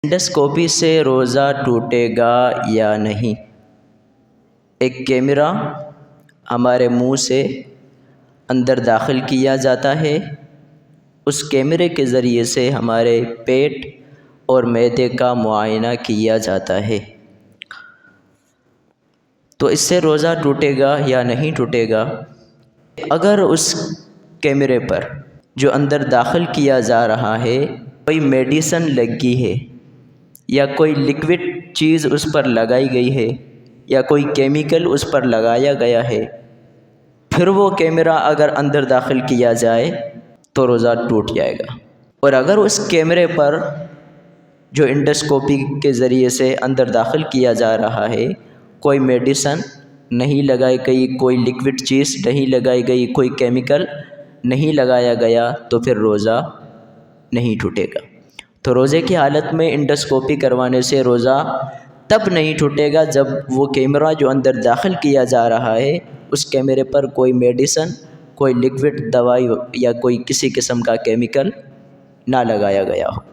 Endoscopy سے روزہ ٹوٹے گا یا نہیں؟ ایک کیمرہ ہمارے منہ سے اندر داخل کیا جاتا ہے، اس کیمرے کے ذریعے سے ہمارے پیٹ اور معدے کا معائنہ کیا جاتا ہے۔ تو اس سے روزہ ٹوٹے گا یا نہیں ٹوٹے گا؟ اگر اس کیمرے پر جو اندر داخل کیا جا رہا ہے کوئی میڈیسن لگی ہے یا کوئی لیکوڈ چیز اس پر لگائی گئی ہے یا کوئی کیمیکل اس پر لگایا گیا ہے، پھر وہ کیمرہ اگر اندر داخل کیا جائے تو روزہ ٹوٹ جائے گا۔ اور اگر اس کیمرے پر جو انڈوسکوپی کے ذریعے سے اندر داخل کیا جا رہا ہے کوئی میڈیسن نہیں لگائی گئی، کوئی لیکوڈ چیز نہیں لگائی گئی، کوئی کیمیکل نہیں لگایا گیا، تو پھر روزہ نہیں ٹوٹے گا۔ تو روزے کی حالت میں انڈوسکوپی کروانے سے روزہ تب نہیں ٹوٹے گا جب وہ کیمرہ جو اندر داخل کیا جا رہا ہے اس کیمرے پر کوئی میڈیسن، کوئی لیکوڈ دوائی یا کوئی کسی قسم کا کیمیکل نہ لگایا گیا ہو۔